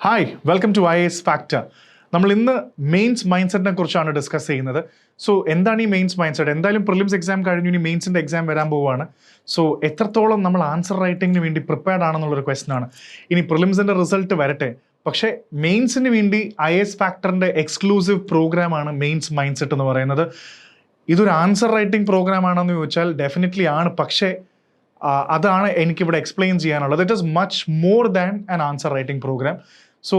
Hi welcome to IAS factor. നമ്മൾ ഇന്ന് mains mind സെറ്റിനെ കുറിച്ചാണ് ഡിസ്കസ് ചെയ്യുന്നത്. സോ എന്താണ് ഈ മെയിൻസ് മൈൻഡ് സെറ്റ്? എന്തായാലും പ്രിലിംസ് എക്സാം കഴിഞ്ഞു, ഇനി മെയിൻസിൻ്റെ എക്സാം വരാൻ പോവുകയാണ്. സോ എത്രത്തോളം നമ്മൾ ആൻസർ റൈറ്റിങ്ങിന് വേണ്ടി പ്രിപ്പയർഡ് ആണെന്നുള്ളൊരു ക്വസ്റ്റൻ ആണ്. ഇനി പ്രിലിംസിൻ്റെ റിസൾട്ട് വരട്ടെ, പക്ഷേ മെയിൻസിന് വേണ്ടി IAS ഫാക്ടറിൻ്റെ എക്സ്ക്ലൂസീവ് പ്രോഗ്രാമാണ് മെയിൻസ് മൈൻഡ് സെറ്റ് എന്ന് പറയുന്നത്. ഇതൊരു ആൻസർ റൈറ്റിംഗ് പ്രോഗ്രാം ആണെന്ന് ചോദിച്ചാൽ ഡെഫിനറ്റ്ലി ആണ്, പക്ഷേ അതാണ് എനിക്കിവിടെ എക്സ്പ്ലെയിൻ ചെയ്യാനുള്ളത്. It is much more than an answer writing program. So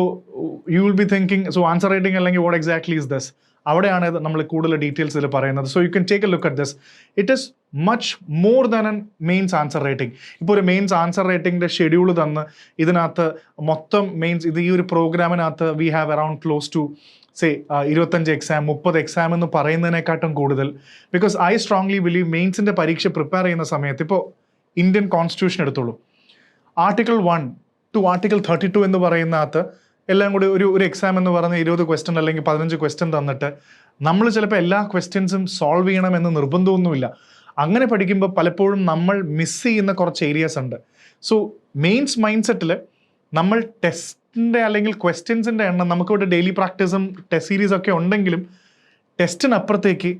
you will be thinking, so answer writing അല്ലെങ്കിൽ വാട്ട് എക്സാക്ട്ലി ഇസ് ദിസ്? അവിടെയാണ് നമ്മൾ കൂടുതൽ ഡീറ്റെയിൽസ് ഇതിൽ പറയുന്നത്. So you can take a look at this. It is much more than an mains answer writing. ഇപ്പോൾ ഒരു mains answer റൈറ്റിംഗിൻ്റെ schedule തന്ന് ഇതിനകത്ത് മൊത്തം മെയിൻസ് ഈ ഒരു പ്രോഗ്രാമിനകത്ത് we have around close to 25 exam 30 exam എന്ന് പറയുന്നതിനെക്കാട്ടും കൂടുതൽ. ബിക്കോസ് ഐ സ്ട്രോങ്ലി ബിലീവ് മെയിൻസിൻ്റെ പരീക്ഷ പ്രിപ്പയർ ചെയ്യുന്ന സമയത്ത്, ഇപ്പോൾ ഇന്ത്യൻ കോൺസ്റ്റിറ്റ്യൂഷൻ എടുത്തോളൂ, ആർട്ടിക്കിൾ 1 to ആർട്ടിക്കിൾ 32 എന്ന് പറയുന്നകത്ത് എല്ലാം കൂടി ഒരു എക്സാം എന്ന് പറഞ്ഞ 20 ക്വസ്റ്റ്യൻ അല്ലെങ്കിൽ 15 ക്വസ്റ്റ്യൻ തന്നിട്ട് നമ്മൾ ചിലപ്പോൾ എല്ലാ ക്വസ്റ്റ്യൻസും സോൾവ് ചെയ്യണമെന്ന് നിർബന്ധമൊന്നുമില്ല. അങ്ങനെ പഠിക്കുമ്പോൾ പലപ്പോഴും നമ്മൾ മിസ് ചെയ്യുന്ന കുറച്ച് ഏരിയാസ് ഉണ്ട്. സോ മെയിൻസ് മൈൻഡ് സെറ്റിൽ നമ്മൾ ടെസ്റ്റിൻ്റെ അല്ലെങ്കിൽ ക്വസ്റ്റ്യൻസിൻ്റെ എണ്ണം നമുക്കിവിടെ ഡെയിലി പ്രാക്ടീസും ടെസ്റ്റ് സീരീസ് ഒക്കെ ഉണ്ടെങ്കിലും ടെസ്റ്റിനപ്പുറത്തേക്ക്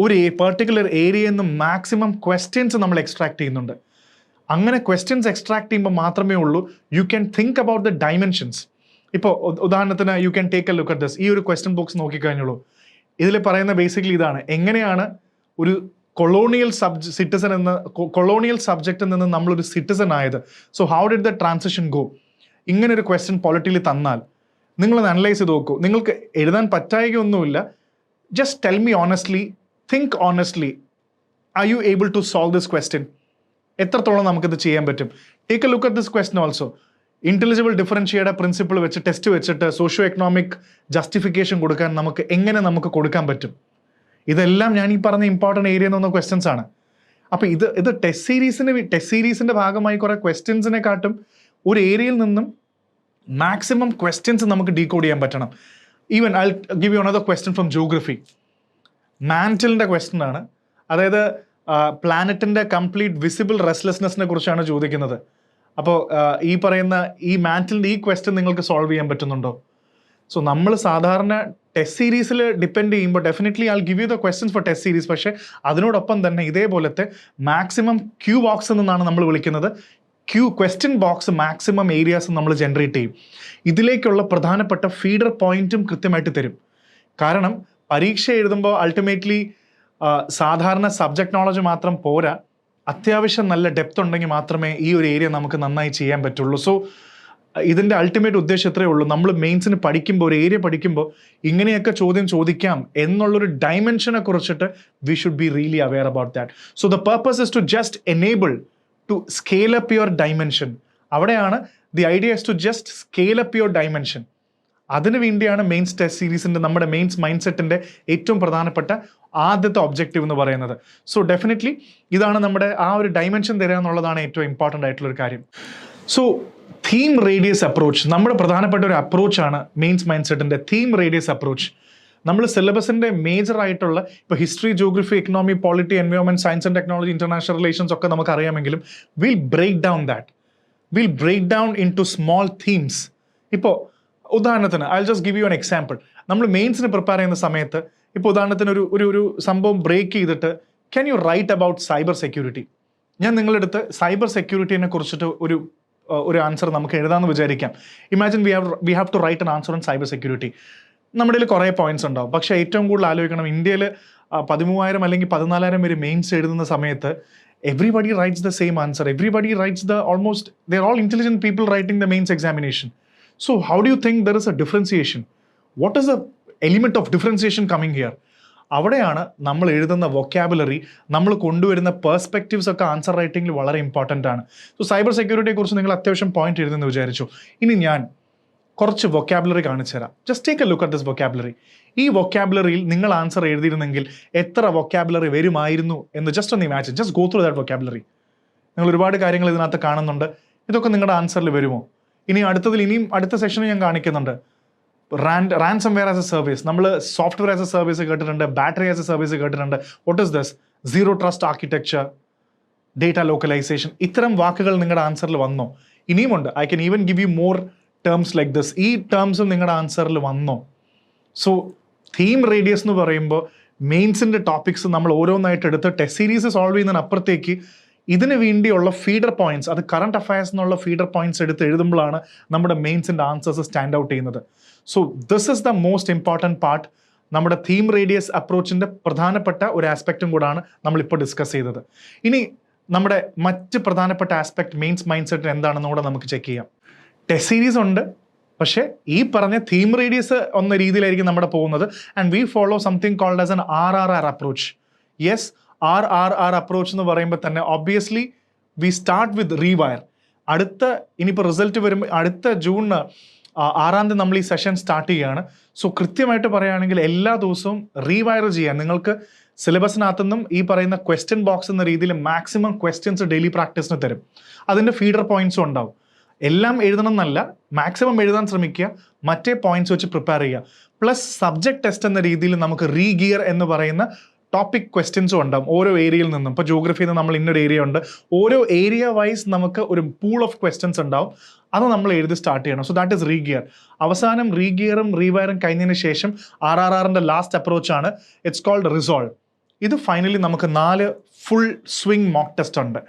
ഒരു പെർട്ടിക്കുലർ ഏരിയയിൽ നിന്ന് മാക്സിമം ക്വസ്റ്റ്യൻസ് നമ്മൾ എക്സ്ട്രാക്ട് ചെയ്യുന്നുണ്ട്. അങ്ങനെ ക്വസ്റ്റ്യൻസ് എക്സ്ട്രാക്ട് ചെയ്യുമ്പോൾ മാത്രമേ ഉള്ളൂ you can think about the dimensions. ഇപ്പോൾ ഉദാഹരണത്തിന് U can take a look at this. ഈ ഒരു ക്വസ്റ്റ്യൻ ബോക്സ് നോക്കിക്കഴിഞ്ഞുള്ളൂ. ഇതിൽ പറയുന്ന ബേസിക്കലി ഇതാണ്: എങ്ങനെയാണ് ഒരു കൊളോണിയൽ സബ്ജക്റ്റിൽ നിന്ന് നമ്മളൊരു സിറ്റിസൺ ആയത്? So how did the transition go? ഇങ്ങനെ ഒരു ക്വസ്റ്റ്യൻ പൊളിറ്റിയിൽ തന്നാൽ നിങ്ങളൊന്ന് അനലൈസ് ചെയ്ത് നോക്കൂ. നിങ്ങൾക്ക് എഴുതാൻ പറ്റായികയൊന്നുമില്ല. Just tell me honestly, think honestly, are you able to solve this question? എത്രത്തോളം നമുക്കിത് ചെയ്യാൻ പറ്റും? Take a look at this question also. Intelligible differentiate principle വെച്ച് ടെസ്റ്റ് വെച്ചിട്ട് സോഷ്യോ എക്കണോമിക് ജസ്റ്റിഫിക്കേഷൻ കൊടുക്കാൻ നമുക്ക് കൊടുക്കാൻ പറ്റും? ഇതെല്ലാം ഞാൻ ഈ പറഞ്ഞ ഇമ്പോർട്ടൻറ്റ് ഏരിയ എന്ന് ക്വസ്റ്റ്യൻസ് ആണ്. അപ്പോൾ ഇത് ടെസ്റ്റ് സീരീസിൻ്റെ ഭാഗമായി കുറേ ക്വസ്റ്റ്യൻസിനെക്കാട്ടും ഒരു ഏരിയയിൽ നിന്നും മാക്സിമം ക്വസ്റ്റ്യൻസ് നമുക്ക് ഡീകോഡ് ചെയ്യാൻ പറ്റണം. Even I give you another question from geography. മാന്റിലിൻ്റെ ക്വസ്റ്റ്യൻ ആണ്. അതായത് പ്ലാനറ്റിൻ്റെ കംപ്ലീറ്റ് വിസിബിൾ റെസ്റ്റ്ലെസ്നെസ്സിനെ കുറിച്ചാണ് ചോദിക്കുന്നത്. അപ്പോൾ ഈ പറയുന്ന ഈ മാന്റിലിൻ്റെ ഈ ക്വസ്റ്റ്യൻ നിങ്ങൾക്ക് സോൾവ് ചെയ്യാൻ പറ്റുന്നുണ്ടോ? സോ നമ്മൾ സാധാരണ ടെസ്റ്റ് സീരീസിൽ ഡിപ്പെൻഡ് ചെയ്യുമ്പോൾ definitely I give you the questions four test series. പക്ഷേ അതിനോടൊപ്പം തന്നെ ഇതേപോലത്തെ മാക്സിമം ക്യൂ ബോക്സ് എന്നാണ് നമ്മൾ വിളിക്കുന്നത്. ക്വസ്റ്റ്യൻ ബോക്സ് മാക്സിമം ഏരിയാസ് നമ്മൾ ജനറേറ്റ് ചെയ്യും. ഇതിലേക്കുള്ള പ്രധാനപ്പെട്ട ഫീഡർ പോയിന്റും കൃത്യമായിട്ട് തരും. കാരണം പരീക്ഷ എഴുതുമ്പോൾ അൾട്ടിമേറ്റ്ലി സാധാരണ സബ്ജക്ട് നോളജ് മാത്രം പോരാ, അത്യാവശ്യം നല്ല ഡെപ്ത് ഉണ്ടെങ്കിൽ മാത്രമേ ഈ ഒരു ഏരിയ നമുക്ക് നന്നായി ചെയ്യാൻ പറ്റുള്ളൂ. സോ ഇതിൻ്റെ അൾട്ടിമേറ്റ് ഉദ്ദേശം ഇത്രയേ ഉള്ളൂ: നമ്മൾ മെയിൻസിന് പഠിക്കുമ്പോൾ, ഒരു ഏരിയ പഠിക്കുമ്പോൾ ഇങ്ങനെയൊക്കെ ചോദ്യം ചോദിക്കാം എന്നുള്ളൊരു ഡൈമെൻഷനെ കുറിച്ചിട്ട് we should be really aware about that. So the purpose is to just enable to scale up your dimension. അവിടെയാണ് the idea is to just scale up your dimension. അതിനു വേണ്ടിയാണ് മെയിൻസ് ടെസ്റ്റ് സീരീസിൻ്റെ, നമ്മുടെ മെയിൻസ് മൈൻഡ് സെറ്റിൻ്റെ ഏറ്റവും പ്രധാനപ്പെട്ട ആദ്യത്തെ objective എന്ന് പറയുന്നത്. സോ ഡെഫിനറ്റ്ലി ഇതാണ് നമ്മുടെ ആ ഒരു ഡൈമെൻഷൻ തരിക എന്നുള്ളതാണ് ഏറ്റവും ഇമ്പോർട്ടൻ്റ് ആയിട്ടുള്ളൊരു കാര്യം. സോ തീം റേഡിയസ് അപ്രോച്ച് നമ്മുടെ പ്രധാനപ്പെട്ട ഒരു അപ്രോച്ചാണ് മെയിൻസ് മൈൻഡ് സെറ്റിൻ്റെ തീം റേഡിയസ് അപ്രോച്ച്. നമ്മൾ സിലബസിൻ്റെ മേജർ ആയിട്ടുള്ള ഇപ്പോൾ history, geography, economy, polity, environment, science and technology, international relations ഒക്കെ നമുക്ക് അറിയാമെങ്കിലും will break down into small themes. ഇപ്പോൾ ഉദാഹരണത്തിന് I just give you an example. നമ്മൾ മെയിൻസിന് പ്രിപ്പയർ ചെയ്യുന്ന സമയത്ത് ഇപ്പോൾ ഉദാഹരണത്തിന് ഒരു സംഭവം ബ്രേക്ക് ചെയ്തിട്ട് can you write about cyber security? ഞാൻ നിങ്ങളുടെ അടുത്ത് സൈബർ സെക്യൂരിറ്റിനെ കുറിച്ചിട്ട് ഒരു ആൻസർ നമുക്ക് എഴുതാമെന്ന് വിചാരിക്കാം. Imagine we have to write an answer on cyber security. നമ്മുടെ കയ്യിൽ കുറേ പോയിന്റ്സ് ഉണ്ടാവും. പക്ഷേ ഏറ്റവും കൂടുതൽ ആലോചിക്കണം, ഇന്ത്യയിൽ 13,000 അല്ലെങ്കിൽ 14,000 പേര് മെയിൻസ് എഴുതുന്ന സമയത്ത് everybody rights the same answer. Everybody rights the almost they are all intelligent people writing the mains examination. So how do you think there is a differentiation? What is the element of differentiation coming here? അവിടെയാണ് നമ്മൾ എഴുതുന്ന vocabulary, നമ്മൾ കൊണ്ടുവരുന്ന perspectives ഒക്കെ answer റൈറ്റിംഗിൽ വളരെ important ആണ്. So cyber സെക്യൂരിറ്റിയെ കുറിച്ച് നിങ്ങൾ അത്യാവശ്യം പോയിന്റ് എഴുതുമെന്ന് വിചാരിച്ചു. ഇനി ഞാൻ കുറച്ച് വൊക്കാബുലറി കാണിച്ചു തരാം. Just take a look at this vocabulary. ഈ വൊക്കാബുലറിയിൽ നിങ്ങൾ ആൻസർ എഴുതിയിരുന്നെങ്കിൽ എത്ര വൊക്കാബുലറി വരുമായിരുന്നു എന്ന് ജസ്റ്റ് ഒന്ന് imagine. Just go through that vocabulary. നിങ്ങൾ ഒരുപാട് കാര്യങ്ങൾ ഇതിനകത്ത് കാണുന്നുണ്ട്. ഇതൊക്കെ നിങ്ങളുടെ ആൻസറിൽ വരുമോ? ഇനിയും അടുത്ത സെഷനിൽ ഞാൻ കാണിക്കുന്നുണ്ട്. Ransomware as a service, നമ്മൾ സോഫ്റ്റ്വെയർ ആസ് എ സർവീസ് കേട്ടിട്ടുണ്ട്, ബാറ്ററി ആസ് എ സർവീസ് കേട്ടിട്ടുണ്ട്. What is this? Zero trust architecture, data localisation. ഇത്തരം വാക്കുകൾ നിങ്ങളുടെ ആൻസറിൽ വന്നോ? ഇനിയുമുണ്ട്. I can even give you more terms like this. ഈ ടേംസും നിങ്ങളുടെ ആൻസറിൽ വന്നോ? സോ തീം റേഡിയസ് എന്ന് പറയുമ്പോൾ മെയിൻസിൻ്റെ ടോപ്പിക്സ് നമ്മൾ ഓരോന്നായിട്ട് എടുത്ത് ടെസ്റ്റ് സീരീസ് സോൾവ് ചെയ്യുന്നതിന് അപ്പുറത്തേക്ക് ഇതിന് വേണ്ടിയുള്ള ഫീഡർ പോയിന്റ്സ്, അത് കറണ്ട് അഫയേഴ്സ് എന്നുള്ള ഫീഡർ പോയിന്റ്സ് എടുത്ത് എഴുതുമ്പോഴാണ് നമ്മുടെ മെയിൻസിൻ്റെ ആൻസേഴ്സ് സ്റ്റാൻഡ് ഔട്ട് ചെയ്യുന്നത്. So this is the most important part. നമ്മുടെ തീം റേഡിയസ് അപ്രോച്ചിൻ്റെ പ്രധാനപ്പെട്ട ഒരു ആസ്പെക്റ്റും കൂടാണ് നമ്മളിപ്പോൾ ഡിസ്കസ് ചെയ്തത്. ഇനി നമ്മുടെ മറ്റ് പ്രധാനപ്പെട്ട ആസ്പെക്ട് മെയിൻസ് മൈൻഡ് സെറ്റ് എന്താണെന്ന് കൂടെ നമുക്ക് ചെക്ക് ചെയ്യാം. ടെസ്റ്റ് സീരീസ് ഉണ്ട്, പക്ഷേ ഈ പറഞ്ഞ തീം റേഡിയസ് എന്ന രീതിയിലായിരിക്കും നമ്മുടെ പോകുന്നത്. And we follow something called as an RRR approach. Yes, RRR approach എന്ന് പറയുമ്പോൾ തന്നെ obviously we start with rewire. ഇനിയിപ്പോൾ റിസൾട്ട് വരുമ്പോൾ അടുത്ത ജൂൺ 6 നമ്മൾ ഈ സെഷൻ സ്റ്റാർട്ട് ചെയ്യുകയാണ്. സോ കൃത്യമായിട്ട് പറയുകയാണെങ്കിൽ എല്ലാ ദിവസവും റീവയർ ചെയ്യാൻ നിങ്ങൾക്ക് സിലബസിനകത്തുനിന്നും ഈ പറയുന്ന ക്വസ്റ്റ്യൻ ബോക്സ് എന്ന രീതിയിൽ മാക്സിമം ക്വസ്റ്റ്യൻസ് ഡെയിലി പ്രാക്ടീസിന് തരും. അതിൻ്റെ ഫീഡർ പോയിന്റ്സും ഉണ്ടാവും. എല്ലാം എഴുതണം എന്നല്ല, മാക്സിമം എഴുതാൻ ശ്രമിക്കുക, മറ്റേ പോയിന്റ്സ് വെച്ച് പ്രിപ്പയർ ചെയ്യുക. പ്ലസ് സബ്ജക്ട് ടെസ്റ്റ് എന്ന രീതിയിൽ നമുക്ക് റീഗിയർ എന്ന് പറയുന്ന ടോപ്പിക് ക്വസ്റ്റ്യൻസും ഉണ്ടാവും ഓരോ ഏരിയയിൽ നിന്നും. ഇപ്പോൾ ജോഗ്രഫിയിൽ നിന്ന് നമ്മൾ ഇന്നൊരു ഏരിയ ഉണ്ട്, ഓരോ ഏരിയ വൈസ് നമുക്ക് ഒരു പൂൾ ഓഫ് ക്വസ്റ്റ്യൻസ് ഉണ്ടാവും. അത് നമ്മൾ എഴുതി സ്റ്റാർട്ട് ചെയ്യണം. So that is regear. അവസാനം റീഗിയറും റീവയറും കഴിഞ്ഞതിന് ശേഷം RRRൻ്റെ ലാസ്റ്റ് അപ്രോച്ചാണ്, ഇറ്റ്സ് കോൾഡ് റിസോൾവ്. ഇത് ഫൈനലി നമുക്ക് 4 ഫുൾ സ്വിംഗ് മോക്ക് ടെസ്റ്റ് ഉണ്ട്.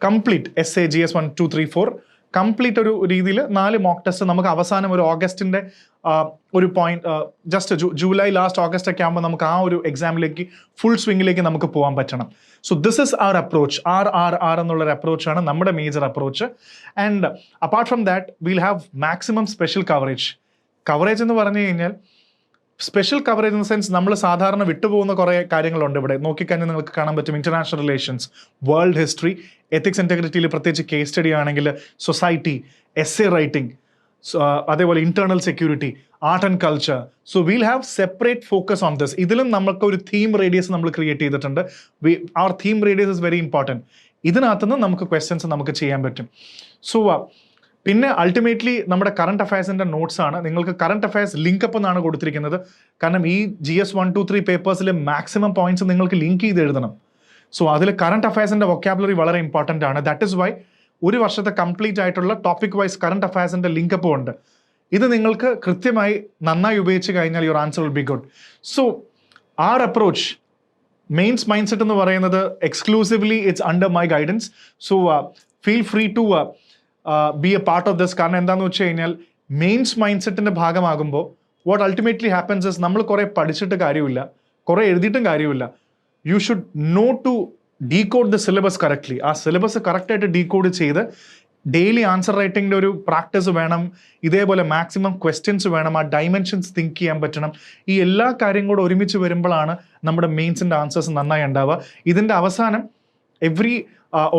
കംപ്ലീറ്റ് SA GS 1 2 3 4 കംപ്ലീറ്റ് ഒരു രീതിയിൽ 4 മോക്ക് ടെസ്റ്റ് നമുക്ക് അവസാനം ഒരു ഓഗസ്റ്റിൻ്റെ ഒരു point, just July last August ഒക്കെ ആകുമ്പോൾ നമുക്ക് ആ ഒരു എക്സാമിലേക്ക് ഫുൾ സ്വിങ്ങിലേക്ക് നമുക്ക് പോകാൻ പറ്റണം. So this is our approach. RRR എന്നുള്ളൊരു അപ്രോച്ചാണ് നമ്മുടെ major approach. And apart from that will have maximum special coverage എന്ന് പറഞ്ഞു കഴിഞ്ഞാൽ special coverage in the sense നമ്മൾ സാധാരണ വിട്ടുപോകുന്ന കുറേ കാര്യങ്ങളുണ്ട്. ഇവിടെ നോക്കിക്കഴിഞ്ഞാൽ നിങ്ങൾക്ക് കാണാൻ പറ്റും international relations, world history, ethics ഇന്റഗ്രിറ്റിയിൽ പ്രത്യേകിച്ച് കേസ് സ്റ്റഡി ആണെങ്കിൽ സൊസൈറ്റി, essay റൈറ്റിംഗ്, അതേപോലെ internal security, art and culture. So we'll have separate focus on this. ഇതിലും നമുക്ക് ഒരു തീം റേഡിയസ് നമ്മൾ ക്രിയേറ്റ് ചെയ്തിട്ടുണ്ട്. Our theme radius is very important. ഇതിനകത്തുനിന്ന് നമുക്ക് ക്വസ്റ്റ്യൻസ് നമുക്ക് ചെയ്യാൻ പറ്റും. സോ പിന്നെ അൾട്ടിമേറ്റ്ലി നമ്മുടെ കറണ്ട് അഫയേഴ്സിൻ്റെ നോട്ട്സ് ആണ്. നിങ്ങൾക്ക് കറണ്ട് അഫയേഴ്സ് ലിങ്കപ്പ് എന്നാണ് കൊടുത്തിരിക്കുന്നത്. കാരണം ഈ GS 1 2 3 പേപ്പേഴ്സിൽ മാക്സിമം പോയിന്റ്സ് നിങ്ങൾക്ക് ലിങ്ക് ചെയ്ത് എഴുതണം. സോ അതിൽ കറണ്ട് അഫയേഴ്സിൻ്റെ വൊക്കാബുലറി വളരെ ഇമ്പോർട്ടൻ്റ് ആണ്. ദാറ്റ് ഇസ് വൈ ഒരു വർഷത്തെ കംപ്ലീറ്റ് ആയിട്ടുള്ള ടോപ്പിക് വൈസ് കറണ്ട് അഫയേഴ്സിൻ്റെ ലിങ്കപ്പും ഉണ്ട്. ഇത് നിങ്ങൾക്ക് കൃത്യമായി നന്നായി ഉപയോഗിച്ച് കഴിഞ്ഞാൽ your answer will be good. So our approach mains mind set എന്ന് പറയുന്നത് exclusively it's under my guidance. So feel free to be a part of this. കാരണം എന്താണെന്ന് വെച്ച് കഴിഞ്ഞാൽ മെയിൻസ് മൈൻഡ് സെറ്റിൻ്റെ ഭാഗമാകുമ്പോൾ വാട്ട് അൾട്ടിമേറ്റ്ലി ഹാപ്പൻസ് ഇസ് നമ്മൾ കുറേ പഠിച്ചിട്ട് കാര്യമില്ല, കുറേ എഴുതിയിട്ടും കാര്യമില്ല. You should know to decode the syllabus correctly. ആ സിലബസ് കറക്റ്റായിട്ട് ഡീകോഡ് ചെയ്ത് ഡെയിലി ആൻസർ റൈറ്റിങ്ങിൻ്റെ ഒരു പ്രാക്ടീസ് വേണം. ഇതേപോലെ മാക്സിമം ക്വസ്റ്റ്യൻസ് വേണം. ആ ഡൈമെൻഷൻസ് തിങ്ക് ചെയ്യാൻ പറ്റണം. ഈ എല്ലാ കാര്യം കൂടെ ഒരുമിച്ച് വരുമ്പോഴാണ് നമ്മുടെ മെയിൻസിൻ്റെ ആൻസേഴ്സ് നന്നായി ഉണ്ടാവുക. ഇതിൻ്റെ അവസാനം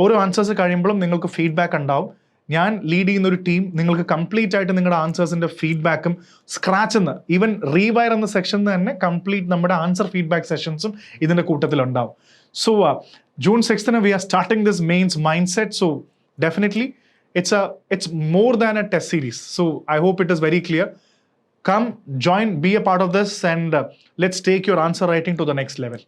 ഓരോ ആൻസേഴ്സ് കഴിയുമ്പോഴും നിങ്ങൾക്ക് ഫീഡ്ബാക്ക് ഉണ്ടാവും. ഞാൻ ലീഡ് ചെയ്യുന്ന ഒരു ടീം നിങ്ങൾക്ക് കംപ്ലീറ്റ് ആയിട്ട് നിങ്ങളുടെ ആൻസേഴ്സിൻ്റെ ഫീഡ്ബാക്കും സ്ക്രാച്ച് എന്ന് ഈവൻ റീവയർ എന്ന സെക്ഷനിൽ തന്നെ കംപ്ലീറ്റ് നമ്മുടെ ആൻസർ ഫീഡ്ബാക്ക് സെഷൻസും ഇതിൻ്റെ കൂട്ടത്തിലുണ്ടാവും. So June 6th we are starting this mains mindset. So definitely it's more than a test series. So I hope it is very clear. Come, join, be a part of this, and let's take your answer writing to the next level.